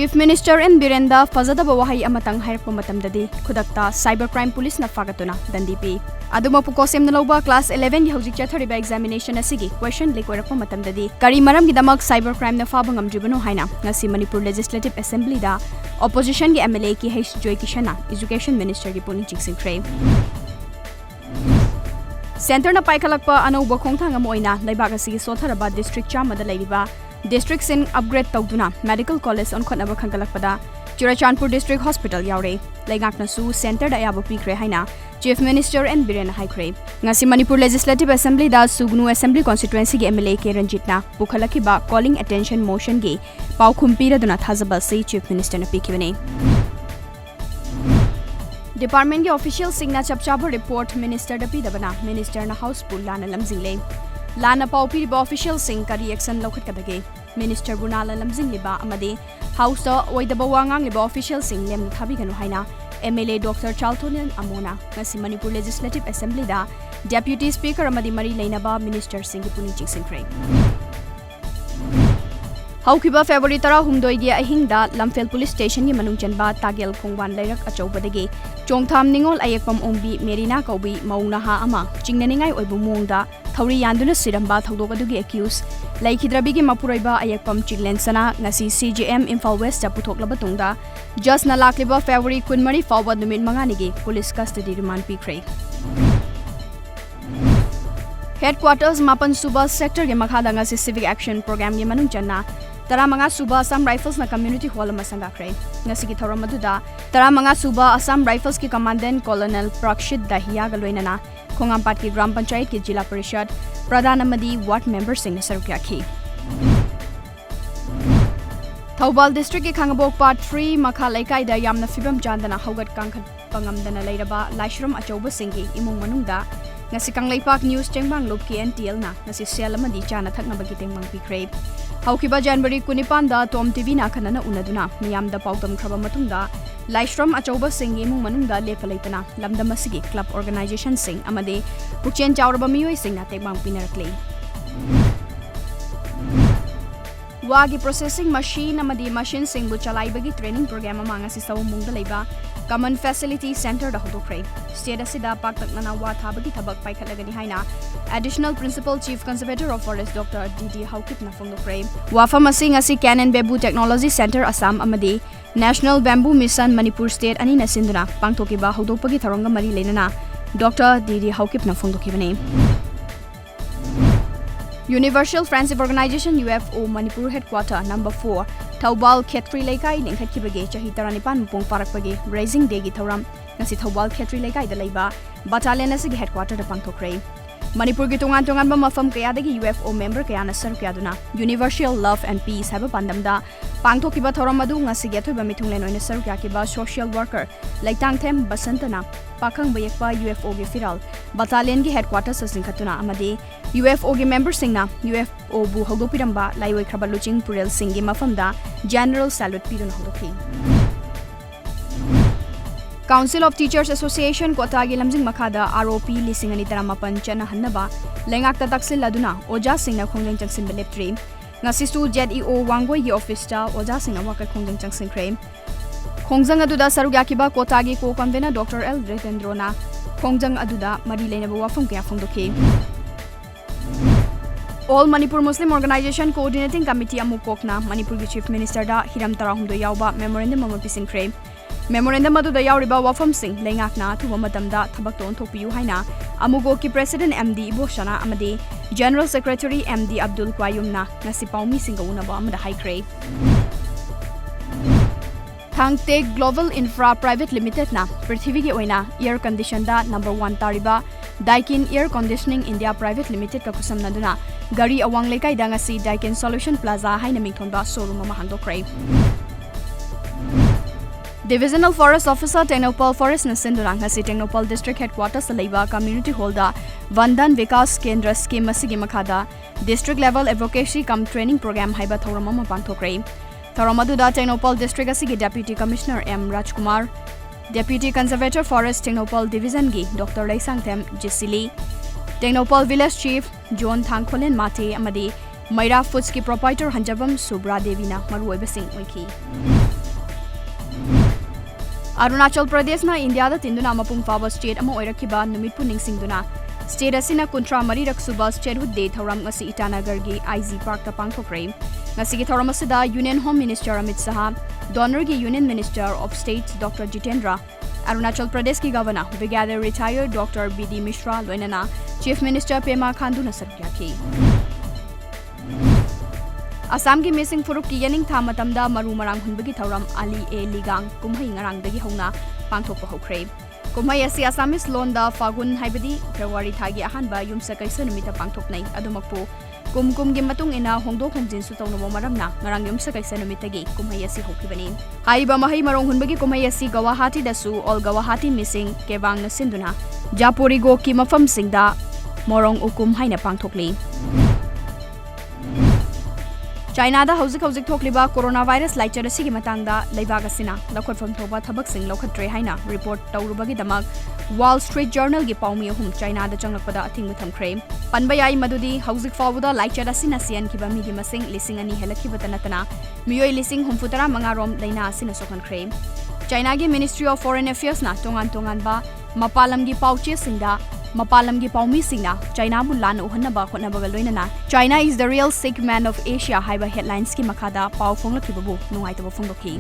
Chief Minister N Birenda fazadaba wahai amatang hairpa matamdadi khudakta cybercrime police na fagatuna dandipi aduma pukosim na loba class 11 gi hojik chathariba examination asigi question leak oirakpa matamdadi kari maram gi damak cybercrime na faba ngamjibano haina ngasi Manipur Legislative Assembly da opposition gi MLA ki H Joy Kishana Education Minister gi puni chiksingkhre Center na paikalakpa anauba khongthang amoina leibak asigi sotharaba district chamada leiba District sin upgrade tawduna Medical College on khotnaba khangalakpada Churachandpur District Hospital yaure leingakna su center da ayaba pikre haina Chief Minister N Birena haikre ngasi Manipur Legislative Assembly da Sugnu Assembly constituency gi MLA ke Ranjitna pukhalakhiba calling attention motion gi paukhum piraduna thazaba se Chief Minister na pikibane Department ki official singna chapchaba report Minister da pidabana Minister na House pool lana lamjingle Lana Paupi official sing kari action lokhatkadage Minister Bunala Lamjing liba amade House da oidaba wangang liba official sing lem thabiganu haina MLA Dr. Chaltonen Amona ngasi Manipur Legislative Assembly da Deputy Speaker amadi mari leinaba Minister Singh puni chiksingkhre Haukiba February 13 gi ahingda Lamphel Police Station gi manung chanba Tagel Khongwan Lairak achobadagi Chongtham Ningol ayekpam Ombi Merina Kaubi Mauna ha ama chingnaningai oibu mongda Thori yanduna siramba thodokadu gi accuse Laikhidrabi gi mapuroiba ayekpam Chiglensana ngasi CGM Imphal West ta puthoklaba tungda just na lakliba February 13 fawba numit mangani gi police custody remand pikre Headquarters Mapan Suba sector ge makhada ngasi civic action program ge manung channa Taramanga Suba Assam Rifles na community hall masanga kre ngasi ki thoram maduda Taramanga Suba Assam Rifles ki commandant Colonel Prakshit Dahiya ga loinana Khongampat ki gram panchayat ki jila parishad pradhan amadi ward member sing na sarukya khi Thobal district ki Khangabok part 3 makha laikai da yamna fibam chandana hogat kangkhat pangamdana leiraba laishram achoba singi imung manungda ngasi kanglaipak news chengbang lobki NTL na ngasi sel amadi chana thakna bagi tengmang pikre Haukiba January 19 da TOMTV na khanana unaduna miyamda pautam khraba matungda Laishram achoba singi mung manungda lepalaitana lamdam asigi club organization sing amade pukchen chawraba miyoi singna tekbang pinarakle Wagi processing machine amadi machine singbu chalaibagi training program amanga si sawmungda leiba Common Facility Center da hodokre state asida paktakna wa thabagi thabak paikhalagani haina Additional Principal Chief Conservator of Forest Dr. D.D. Haukip na phongdokre wafam asing asi Canon Bamboo Technology Center Assam amadi National Bamboo Mission Manipur State ani nasinduna pangthokiba hodopagi tharongga mari leinana Dr. D.D. Haukip na phongdokibane Universal Friendship Organization UFO Manipur Headquarter number 4 Thobal Khetri Laikai lengkhatkibage chahi 19 pong parakpage Raising Day gi thoram ngasi Thobal Khetri Laikai da leiba battalion asigi headquarter da pangthokre Manipur gi tongan ba mafam kaya dagi UFO member kaya na sarukya duna Universal Love and Peace haba pandamda pangthokiba thoram adu ngasi gi athoiba mithunglen oina sarukya kiba social worker Laitang Them Basantana pakhang bayekpa UFO gi firal battalion gi headquarters singkhatuna amade UFO gi member singna UFO bu hogopiramba laiwai khraba luching purel singi mafamda general salute pidun hodokhi Council of Teachers Association Kota gi lamjing makhada ROP lisingani taramapan chana hannaba lengak ta taksil laduna oja singna khongjang changsin beleptre ngasi su ZEO wangoi gi office ta oja singna waka khongjang changsin khrem khongjang aduda sarugya kiba Kota gi ko convener Dr. L Retendrona khongjang aduda mari leinaba wafam kya phongdokhi All Manipur Muslim Organization Coordinating Committee AMMOCOC na Manipur gi Chief Minister da Hiram Tarahumdo yauba memorandum ama pisingkhre Memorandum adu da yauriba wafam sing lengakna thuba matamda thabak ton thopiu haina AMMOCOC ki President MD Iboshana amade General Secretary MD Abdul Qayyumna ngasi paumi singauna ba amada haikre Thangte Global Infra Private Limited na Prithvi gi oina air condition da number 1 tariba Daikin Air Conditioning India Private Limited ka kusam naduna gari awang lekai da ngasi Daikin Solution Plaza haina mingthonba showroom ma handokre Divisional Forest Officer Technopal Forest Nasindurang ngasi Technopal District Headquarters Laiba Community Hall da Vandan Vikas Kendra Scheme masigi makhada District Level Advocacy cum Training Program haiba thorama ma pangthokre Thoramadu da Technopal District asigi Deputy Commissioner M Rajkumar Deputy Conservator Forest Technopal Division gi Dr. Laisang Them Jisili Technopal Village Chief John Thangkholen Mate amadi Maira Foods ki proprietor Hanjabam Subra Devi na maruoiba sing oiki Arunachal Pradesh na India da tinduna mapung faba state ama oirakiba numit pu ningsingduna state asina kuntra mari raksuba statehood day thoram ngasi Itanagar gi IG Park ta pangthokre ngasi gi thoram asida Union Home Minister Amit Saha Donor gi Union Minister of State Dr Jitendra Arunachal Pradesh ki Governor Brigadier Retired Dr BD Mishra loinana Chief Minister Pema Khandu na sakyaki Assam ki missing furuk ki yaning tha matamda maru marang hunbagi thoram Ali A Ligang kumhai ngarang dagi hongna pangthokpa hokre kumhai asi Assamese londa Fagun haibadi February thagi ahanba yumsa kaisa numita pangthoknai adumakpo kum gi matung ina hongdok hanjin su tawno maramna ngarang yumsa kaisa numitagi kumhai asi hokibani haiba mahai marong hunbagi kumhai asi Guwahati dasu all Guwahati missing kebang na sinduna Japuri go ki mafam singda morong ukum haina pangthokli China da hauzik thokliba coronavirus laichar asigi matangda leibaga sina lakhotfam thoba thabak sing lokhatre haina report tawrubagi damak Wall Street Journal gi paumi hum China da changlakpada athing thamkhre panba yai madudi hauzik fawda laichar asina sian kiba mi gi masing lising ani helakhiba tanatana miyoi lising humfutara mangarom leina asina sokhankhre China gi Ministry of Foreign Affairs na tongan ba mapalam gi pauche singda Mapalam gi paumi singna China bu lan uhanaba khotnabaga loinana China is the real sick man of Asia haiba headlines ki makada pau phonglakhibabu nungai taba phongdoki